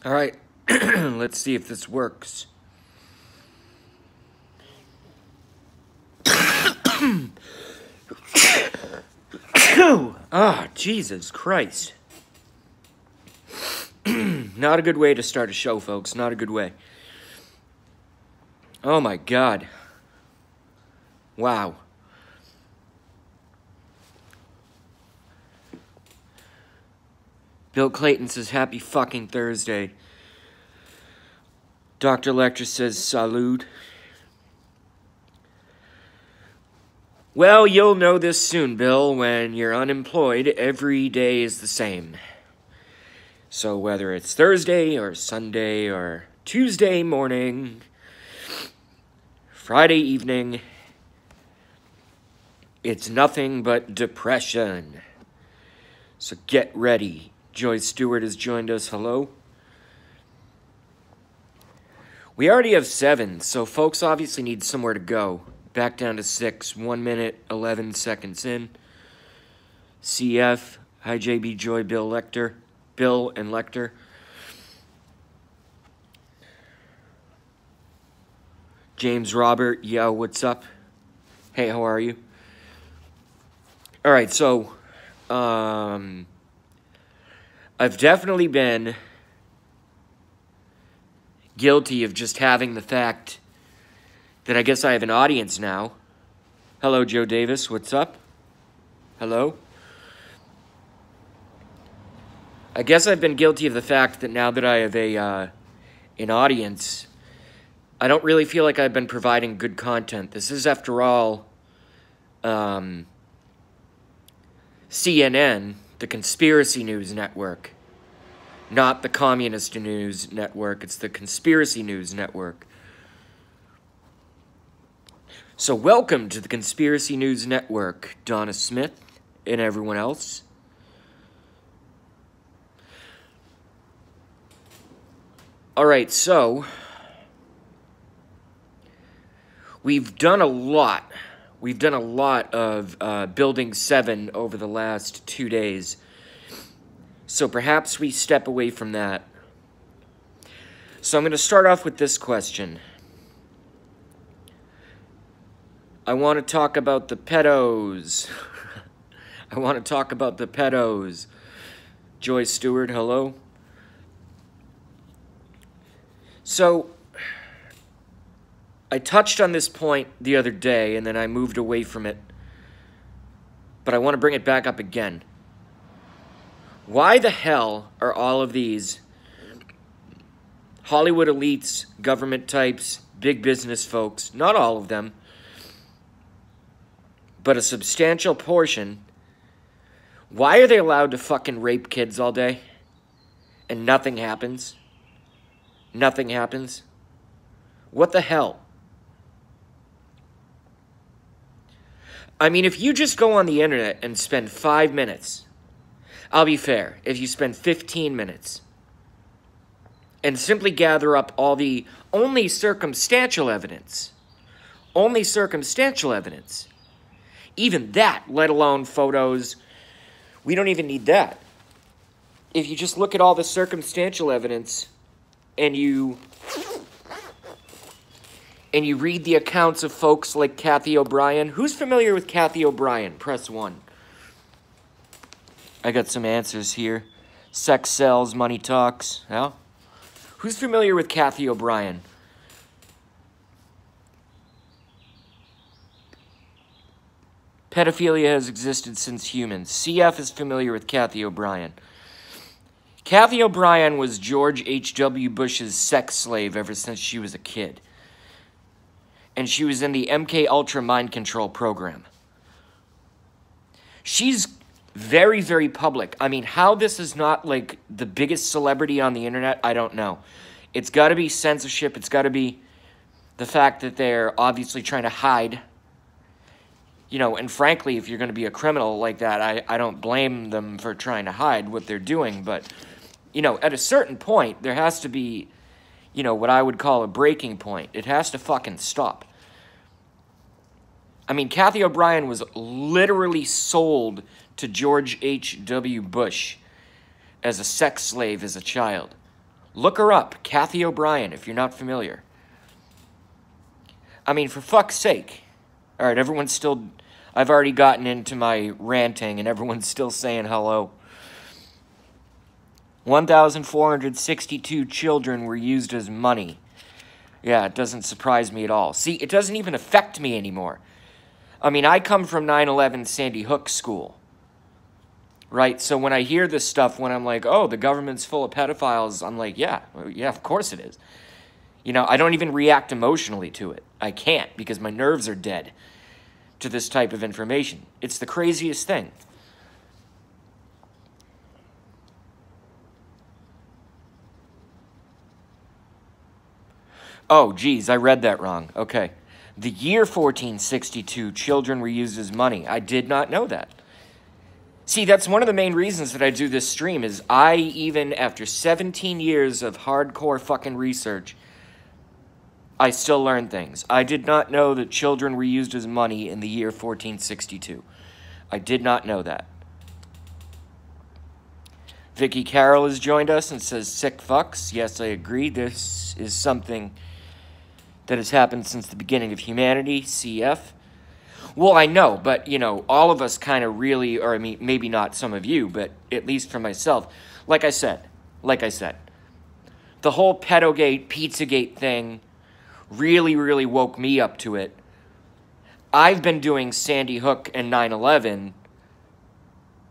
All right, let's see if this works. Ah, Jesus Christ. Not a good way to start a show, folks. Not a good way. Oh my God. Wow. Bill Clayton says, happy fucking Thursday. Dr. Lecter says, salud. Well, you'll know this soon, Bill. When you're unemployed, every day is the same. So whether it's Thursday or Sunday or Tuesday morning, Friday evening, it's nothing but depression. So get ready. Joy Stewart has joined us. Hello. We already have 7, so folks obviously need somewhere to go. Back down to 6, 1 minute, 11 seconds in. CF, hi JB, Joy, Bill and Lecter. James Robert, yo, what's up? Hey, how are you? All right, so, I've definitely been guilty of just having the fact that I guess I have an audience now. Hello, Joe Davis. What's up? Hello? I guess I've been guilty of the fact that now that I have an audience, I don't really feel like I've been providing good content. This is, after all, CNN, the conspiracy news network, not the communist news network. It's the conspiracy news network. So welcome to the Conspiracy News Network, Donna Smith and everyone else. All right, so we've done a lot. We've done a lot of Building 7 over the last 2 days. So perhaps we step away from that. So I'm going to start off with this question. I want to talk about the pedos. I want to talk about the pedos. Joy Stewart, hello. So, I touched on this point the other day, and then I moved away from it. But I want to bring it back up again. Why the hell are all of these Hollywood elites, government types, big business folks, not all of them, but a substantial portion, why are they allowed to fucking rape kids all day? And nothing happens? Nothing happens? What the hell? I mean, if you just go on the internet and spend 5 minutes, I'll be fair, if you spend 15 minutes and simply gather up all the only circumstantial evidence, even that, let alone photos, we don't even need that. If you just look at all the circumstantial evidence and you read the accounts of folks like Kathy O'Brien. Who's familiar with Kathy O'Brien? Press 1. I got some answers here. Sex sells, money talks. Yeah. Who's familiar with Kathy O'Brien? Pedophilia has existed since humans. CF is familiar with Kathy O'Brien. Kathy O'Brien was George H.W. Bush's sex slave ever since she was a kid. And she was in the MK Ultra mind control program. She's very, very public. I mean, how this is not, like, the biggest celebrity on the internet, I don't know. It's got to be censorship. It's got to be the fact that they're obviously trying to hide. You know, and frankly, if you're going to be a criminal like that, I don't blame them for trying to hide what they're doing. But, you know, at a certain point, there has to be, you know, what I would call a breaking point. It has to fucking stop. I mean, Kathy O'Brien was literally sold to George H.W. Bush as a sex slave as a child. Look her up, Kathy O'Brien, if you're not familiar. I mean, for fuck's sake. All right, everyone's still... I've already gotten into my ranting, and everyone's still saying hello. 1,462 children were used as money. Yeah, it doesn't surprise me at all. See, it doesn't even affect me anymore. I mean, I come from 9/11 Sandy Hook school. Right? So when I hear this stuff, when I'm like, oh, the government's full of pedophiles, I'm like, yeah, of course it is. You know, I don't even react emotionally to it. I can't, because my nerves are dead to this type of information. It's the craziest thing. Oh, geez, I read that wrong. Okay. The year 1462, children were used as money. I did not know that. See, that's one of the main reasons that I do this stream, is I, even after 17 years of hardcore fucking research, I still learn things. I did not know that children were used as money in the year 1462. I did not know that. Vicky Carroll has joined us and says, sick fucks. Yes, I agree. This is something that has happened since the beginning of humanity, CF. Well, I know, but, you know, all of us kind of really, or I mean, maybe not some of you, but at least for myself, like I said, the whole pedogate, Pizzagate thing really, really woke me up to it. I've been doing Sandy Hook and 9/11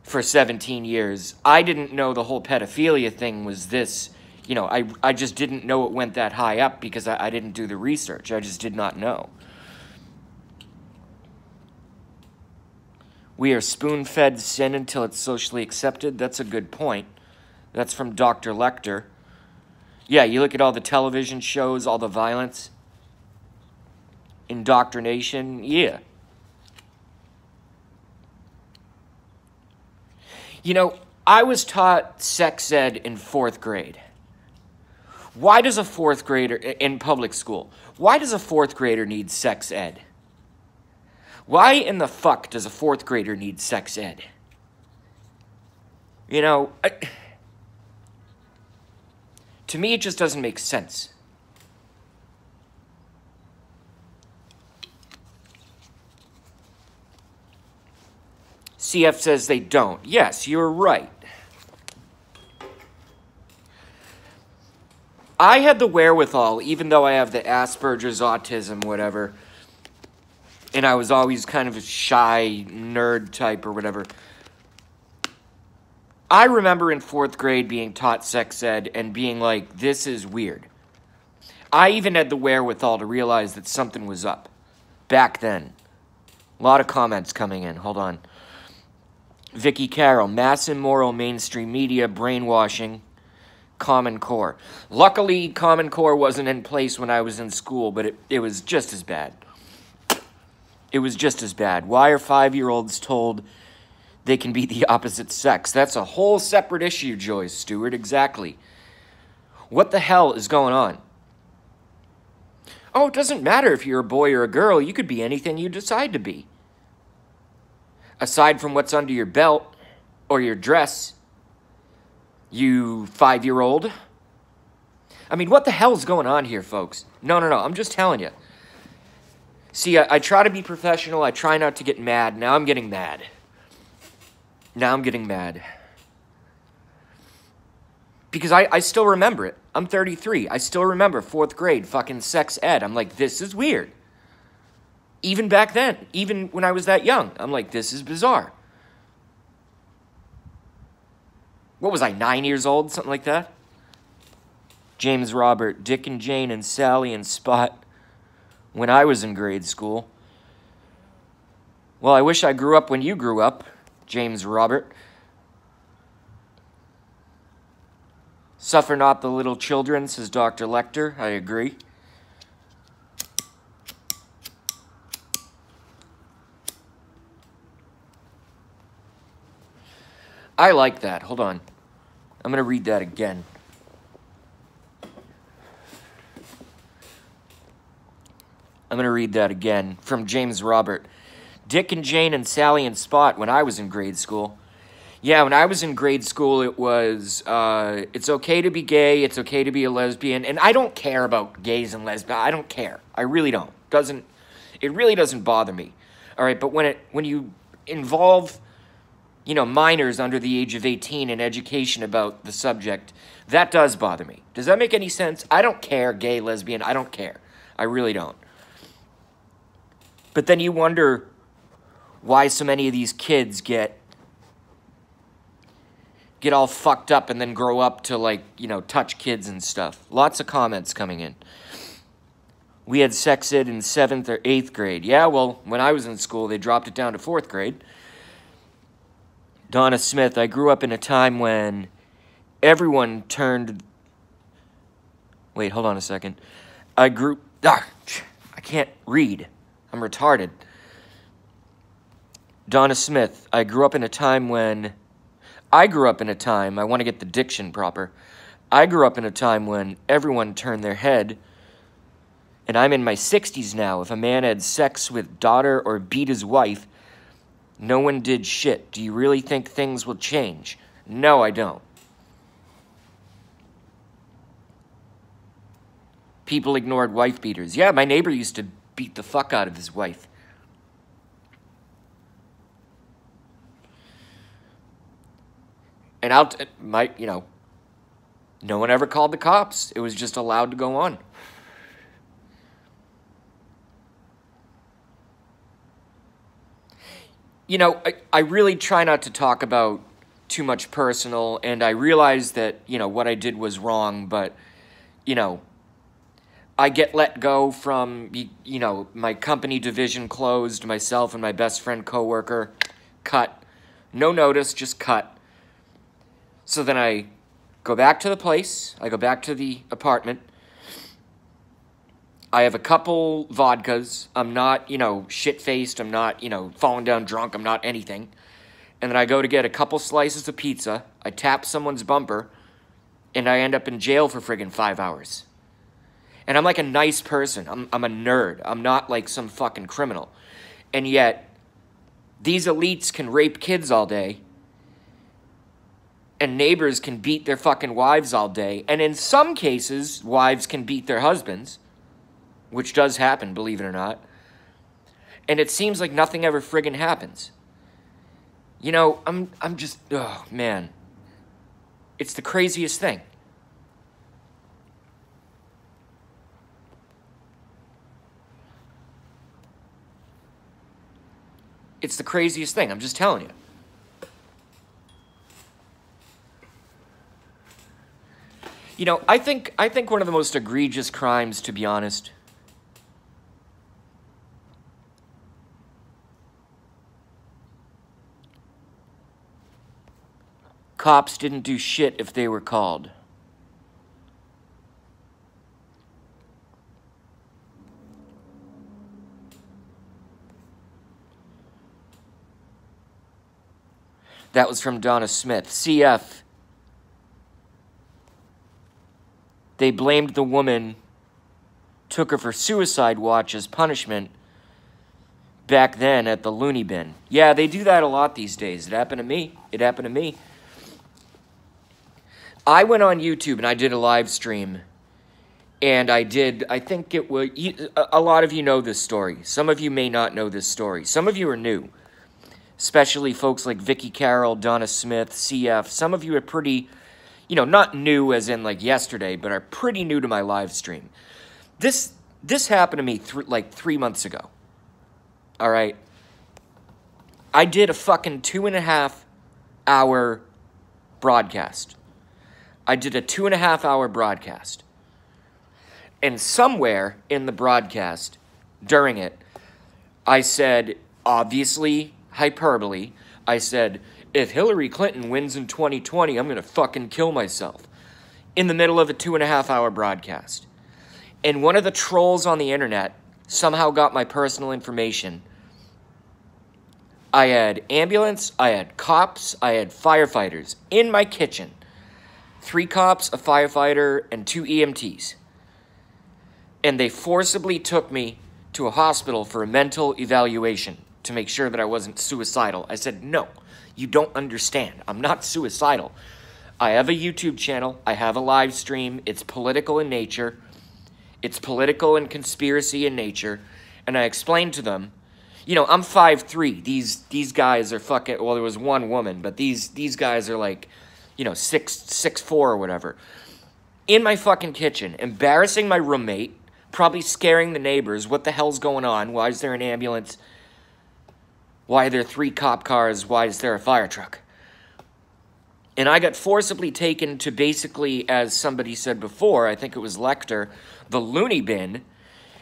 for 17 years. I didn't know the whole pedophilia thing was this, you know, I just didn't know it went that high up because I didn't do the research. I just did not know. We are spoon-fed sin until it's socially accepted. That's a good point. That's from Dr. Lecter. Yeah, you look at all the television shows, all the violence, indoctrination, yeah. You know, I was taught sex ed in 4th grade. Why does a 4th grader, in public school, why does a 4th grader need sex ed? Why in the fuck does a 4th grader need sex ed? You know, to me it just doesn't make sense. CF says they don't. Yes, you're right. I had the wherewithal, even though I have the Asperger's, autism, whatever, and I was always kind of a shy nerd type or whatever. I remember in 4th grade being taught sex ed and being like, this is weird. I even had the wherewithal to realize that something was up back then. A lot of comments coming in. Hold on. Vicky Carroll, mass immoral mainstream media, brainwashing, Common Core. Luckily, Common Core wasn't in place when I was in school, but it was just as bad. It was just as bad. Why are 5-year-olds told they can be the opposite sex? That's a whole separate issue, Joyce Stewart. Exactly. What the hell is going on? Oh, it doesn't matter if you're a boy or a girl. You could be anything you decide to be. Aside from what's under your belt or your dress, you 5-year-old. I mean, what the hell's going on here, folks? No, I'm just telling you. See, I try to be professional. I try not to get mad. Now I'm getting mad. Because I still remember it. I'm 33. I still remember 4th grade fucking sex ed. I'm like, this is weird. Even back then, even when I was that young, I'm like, this is bizarre. What was I, 9 years old? Something like that? James Robert, Dick and Jane and Sally and Spot when I was in grade school. Well, I wish I grew up when you grew up, James Robert. Suffer not the little children, says Dr. Lecter. I agree. I like that. Hold on. I'm going to read that again. I'm going to read that again from James Robert. Dick and Jane and Sally and Spot when I was in grade school. Yeah, when I was in grade school, it was, it's okay to be gay, it's okay to be a lesbian, and I don't care about gays and lesbians. I don't care. I really don't. It really doesn't bother me. All right, but when you involve, minors under the age of 18 in education about the subject, that does bother me. Does that make any sense? I don't care, gay, lesbian, I don't care. I really don't. But then you wonder why so many of these kids get all fucked up and then grow up to, touch kids and stuff. Lots of comments coming in. We had sex ed in 7th or 8th grade. Yeah, well, when I was in school, they dropped it down to 4th grade. Donna Smith, I grew up in a time when everyone turned... Wait, hold on a second. I can't read. I'm retarded. Donna Smith, I grew up in a time, I want to get the diction proper. I grew up in a time when everyone turned their head, and I'm in my 60s now. If a man had sex with daughter or beat his wife, no one did shit. Do you really think things will change? No, I don't. People ignored wife beaters. Yeah, my neighbor used to beat the fuck out of his wife. And no one ever called the cops. It was just allowed to go on. I really try not to talk about too much personal, and I realize that, what I did was wrong, but, I get let go from, my company division closed, myself and my best friend coworker, cut. No notice, just cut. So then I go back to the place, I go back to the apartment, I have a couple vodkas, I'm not, shit-faced, I'm not, falling down drunk, I'm not anything, and then I go to get a couple slices of pizza, I tap someone's bumper, and I end up in jail for friggin' 5 hours. And I'm like a nice person, I'm a nerd, I'm not like some fucking criminal, and yet, these elites can rape kids all day, and neighbors can beat their fucking wives all day. And in some cases, wives can beat their husbands, which does happen, believe it or not. And it seems like nothing ever friggin' happens. I'm just, oh, man. It's the craziest thing. It's the craziest thing, I'm just telling you. I think one of the most egregious crimes, to be honest, cops didn't do shit if they were called. That was from Donna Smith. CF. They blamed the woman, took her for suicide watch as punishment back then at the loony bin. Yeah, they do that a lot these days. It happened to me. I went on YouTube and I did a live stream. And I think it was, a lot of you know this story. Some of you may not know this story. Some of you are new. Especially folks like Vicky Carroll, Donna Smith, CF. Some of you are pretty... not new as in like yesterday, but are pretty new to my live stream. This happened to me 3 months ago. All right. I did a fucking 2.5 hour broadcast. I did a 2.5 hour broadcast. And somewhere in the broadcast, during it, I said, obviously, hyperbole, I said, if Hillary Clinton wins in 2020, I'm going to fucking kill myself. In the middle of a 2.5 hour broadcast. And one of the trolls on the internet somehow got my personal information. I had ambulance, I had cops, I had firefighters in my kitchen. 3 cops, a firefighter, and 2 EMTs. And they forcibly took me to a hospital for a mental evaluation to make sure that I wasn't suicidal. I said, no, You don't understand. I'm not suicidal. I have a YouTube channel. I have a live stream. It's political in nature. It's political and conspiracy in nature. And I explained to them, you know, I'm 5'3". These guys are fucking, well, there was one woman, but these guys are like, you know, 6'4" or whatever. In my fucking kitchen, embarrassing my roommate, probably scaring the neighbors. What the hell's going on? Why is there an ambulance? Why are there 3 cop cars? Why is there a fire truck? And I got forcibly taken to basically, as somebody said before, I think it was Lecter, the loony bin,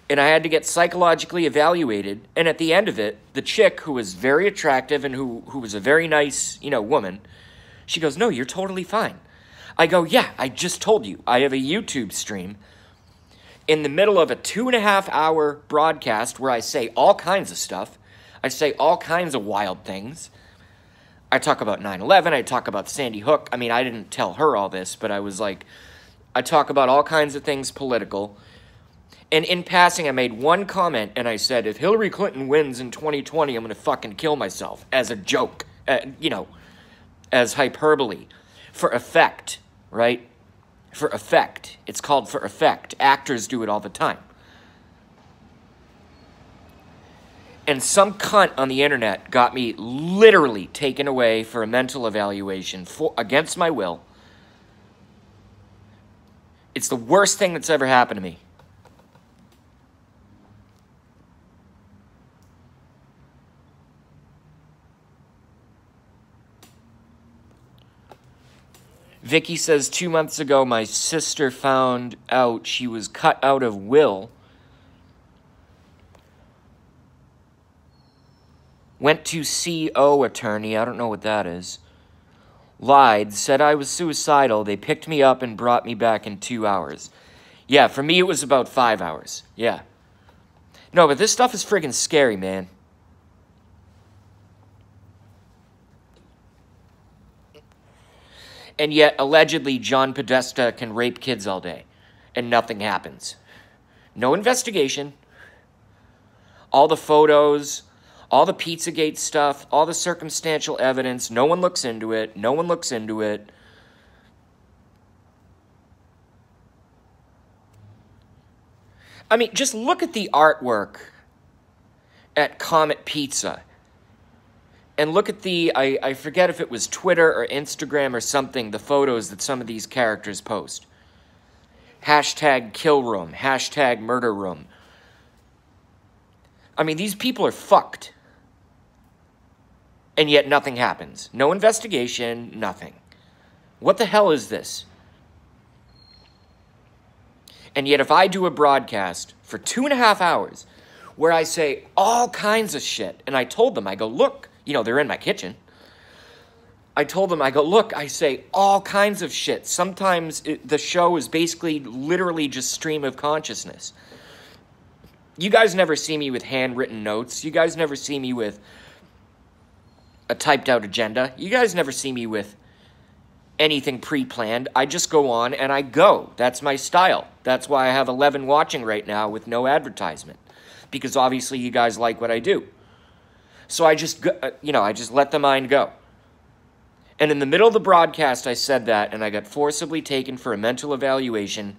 and I had to get psychologically evaluated. And at the end of it, the chick, who was very attractive and who was a very nice, you know, woman, she goes, "No, you're totally fine." I go, "Yeah, I just told you. I have a YouTube stream in the middle of a 2.5-hour broadcast where I say all kinds of stuff. I say all kinds of wild things. I talk about 9/11. I talk about Sandy Hook. I mean, I didn't tell her all this, but I was like, I talk about all kinds of things political. And in passing, I made one comment, and I said, if Hillary Clinton wins in 2020, I'm going to fucking kill myself, as a joke, you know, as hyperbole, for effect, right? For effect. It's called for effect. Actors do it all the time. And some cunt on the internet got me literally taken away for a mental evaluation against my will. It's the worst thing that's ever happened to me. Vicky says, 2 months ago, my sister found out she was cut out of will. Went to CO attorney, I don't know what that is. Lied, said I was suicidal. They picked me up and brought me back in 2 hours. Yeah, for me it was about 5 hours. Yeah. No, but this stuff is friggin' scary, man. And yet, allegedly, John Podesta can rape kids all day. And nothing happens. No investigation. All the photos, all the Pizzagate stuff, all the circumstantial evidence, no one looks into it. No one looks into it. I mean, just look at the artwork at Comet Pizza. And look at the, I forget if it was Twitter or Instagram or something, the photos that some of these characters post. Hashtag kill room, hashtag murder room. I mean, these people are fucked. And yet nothing happens. No investigation, nothing. What the hell is this? And yet if I do a broadcast for 2.5 hours where I say all kinds of shit, and I told them, I go, look, you know, they're in my kitchen. I told them, I go, look, I say all kinds of shit. Sometimes the show is basically literally just stream of consciousness. You guys never see me with handwritten notes. You guys never see me with a typed out agenda. You guys never see me with anything pre-planned. I just go on and I go. That's my style. That's why I have 11 watching right now with no advertisement. Because obviously you guys like what I do. So I just, you know, I just let the mind go. And in the middle of the broadcast, I said that, and I got forcibly taken for a mental evaluation,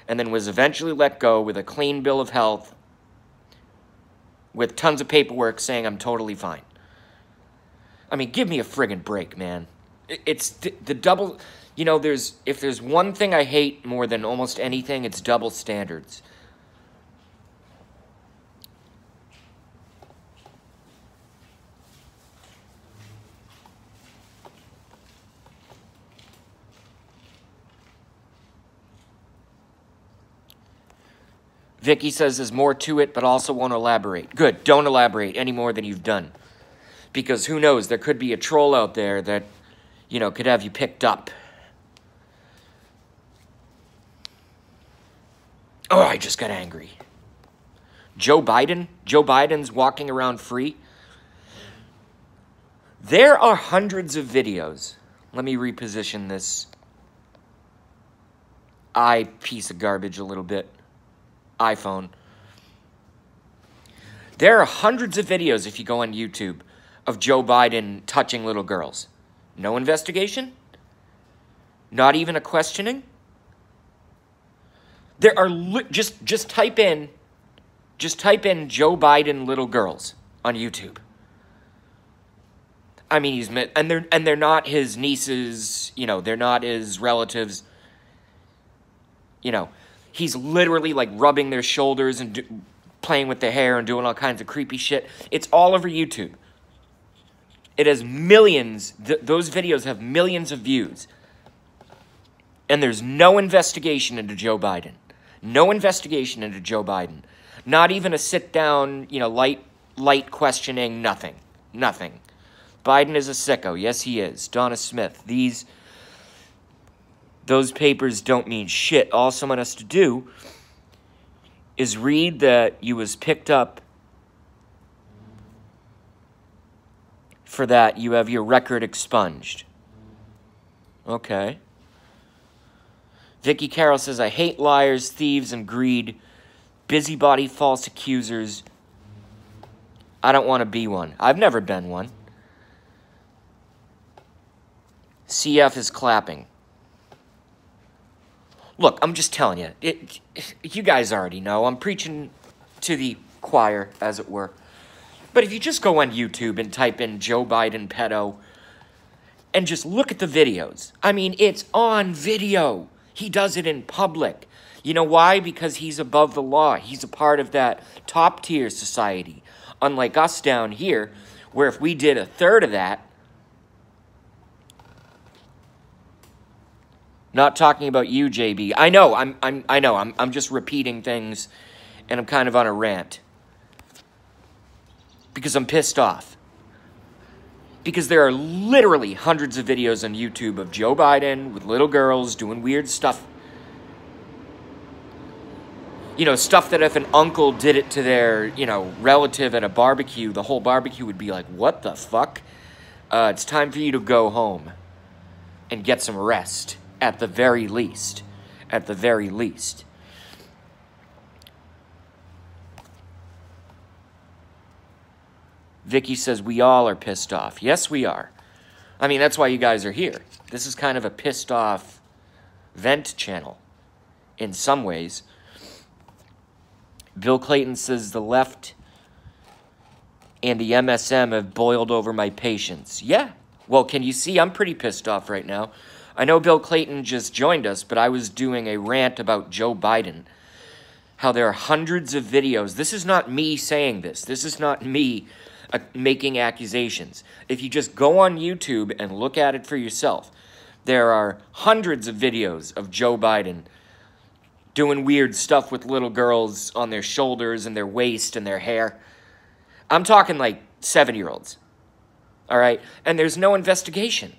and then was eventually let go with a clean bill of health, with tons of paperwork saying I'm totally fine. I mean, give me a friggin' break, man. It's the double, you know, if there's one thing I hate more than almost anything, it's double standards. Vicky says there's more to it, but also won't elaborate. Good, don't elaborate any more than you've done. Because who knows, there could be a troll out there that, you know, could have you picked up. Oh, I just got angry. Joe Biden? Joe Biden's walking around free? There are hundreds of videos. Let me reposition this piece of garbage a little bit. iPhone. There are hundreds of videos if you go on YouTube of Joe Biden touching little girls? No investigation? Not even a questioning? There are just type in Joe Biden little girls on YouTube. I mean, they're not his nieces, you know, they're not his relatives. You know, he's literally like rubbing their shoulders and playing with their hair and doing all kinds of creepy shit. It's all over YouTube. It has millions, those videos have millions of views. And there's no investigation into Joe Biden. No investigation into Joe Biden. Not even a sit-down, you know, light questioning, nothing. Nothing. Biden is a sicko. Yes, he is. Donna Smith. Those papers don't mean shit. All someone has to do is read that you was picked up for that. You have your record expunged. Okay. Vicky Carroll says, I hate liars, thieves, and greed. Busybody false accusers. I don't want to be one. I've never been one. CF is clapping. Look, I'm just telling you. You guys already know. I'm preaching to the choir, as it were. But if you just go on YouTube and type in Joe Biden pedo and just look at the videos. I mean, it's on video. He does it in public. You know why? Because he's above the law. He's a part of that top-tier society. Unlike us down here, where if we did a third of that, not talking about you, JB. I know, I'm just repeating things, and I'm kind of on a rant. Because I'm pissed off. Because there are literally hundreds of videos on YouTube of Joe Biden with little girls doing weird stuff. You know, stuff that if an uncle did it to their, you know, relative at a barbecue, the whole barbecue would be like, what the fuck? It's time for you to go home and get some rest, at the very least. At the very least. Vicky says, we all are pissed off. Yes, we are. I mean, that's why you guys are here. This is kind of a pissed off vent channel in some ways. Bill Clayton says, the left and the MSM have boiled over my patience. Yeah. Well, can you see? I'm pretty pissed off right now. I know Bill Clayton just joined us, but I was doing a rant about Joe Biden. How there are hundreds of videos. This is not me saying this. This is not me making accusations. If you just go on YouTube and look at it for yourself, there are hundreds of videos of Joe Biden doing weird stuff with little girls on their shoulders and their waist and their hair. I'm talking like 7-year-olds. All right? And there's no investigation.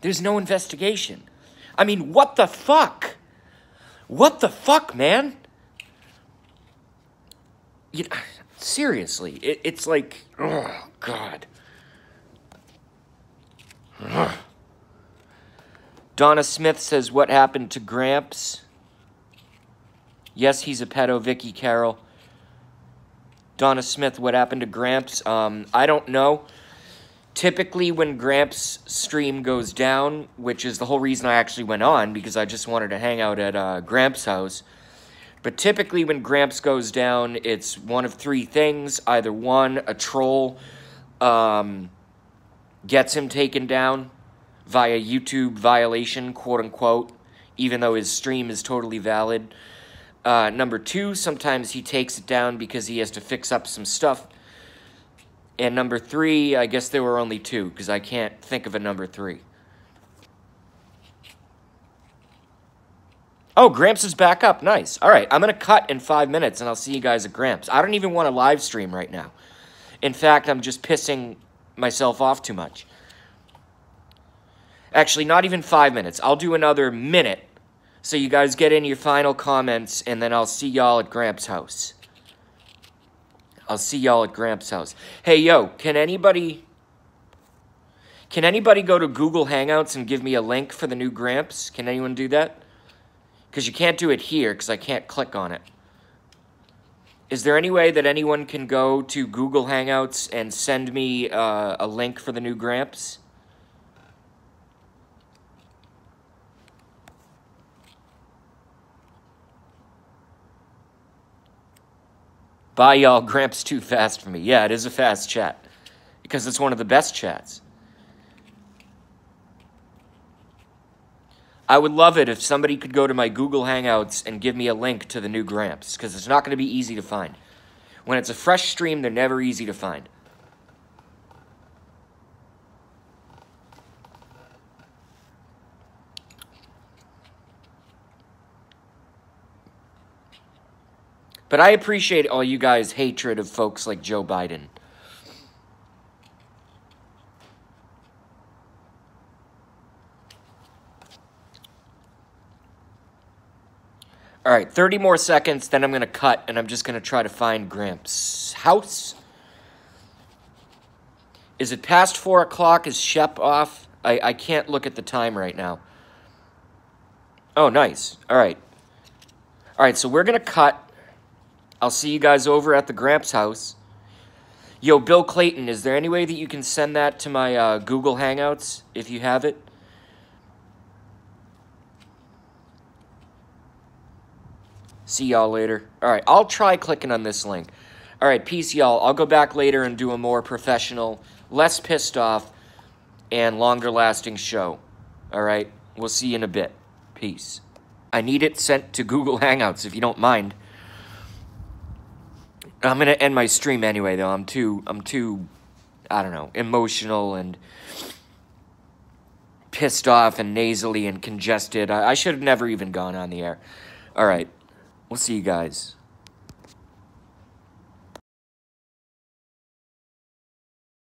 There's no investigation. I mean, what the fuck? What the fuck, man? Seriously, it's like, oh, God. Ugh. Donna Smith says, what happened to Gramps? Yes, he's a pedo, Vicky Carroll. Donna Smith, what happened to Gramps? I don't know. Typically, when Gramps' stream goes down, which is the whole reason I actually went on, because I just wanted to hang out at Gramps' house. But typically, when Gramps goes down, it's one of three things. Either one, a troll gets him taken down via YouTube violation, quote-unquote, even though his stream is totally valid. Number two, sometimes he takes it down because he has to fix up some stuff. And number three, I guess there were only two, because I can't think of a number three. Oh, Gramps is back up. Nice. All right, I'm going to cut in 5 minutes, and I'll see you guys at Gramps. I don't even want to live stream right now. In fact, I'm just pissing myself off too much. Actually, not even 5 minutes. I'll do another minute, so you guys get in your final comments, and then I'll see y'all at Gramps' house. I'll see y'all at Gramps' house. Hey, yo, can anybody go to Google Hangouts and give me a link for the new Gramps? Can anyone do that? Because you can't do it here, because I can't click on it. Is there any way that anyone can go to Google Hangouts and send me a link for the new Gramps? Bye, y'all. Gramps too fast for me. Yeah, it is a fast chat. Because it's one of the best chats. I would love it if somebody could go to my Google Hangouts and give me a link to the new Gramps. Because it's not going to be easy to find. When it's a fresh stream, they're never easy to find. But I appreciate all you guys' hatred of folks like Joe Biden. All right, 30 more seconds, then I'm going to cut, and I'm just going to try to find Gramps' house. Is it past 4 o'clock? Is Shep off? I can't look at the time right now. Oh, nice. All right. All right, so we're going to cut. I'll see you guys over at the Gramps house. Yo, Bill Clayton, is there any way that you can send that to my Google Hangouts, if you have it? See y'all later. All right, I'll try clicking on this link. All right, peace, y'all. I'll go back later and do a more professional, less pissed off, and longer-lasting show. All right, we'll see you in a bit. Peace. I need it sent to Google Hangouts, if you don't mind. I'm going to end my stream anyway, though. I'm too, I don't know, emotional and pissed off and nasally and congested. I should have never even gone on the air. All right. We'll see you guys.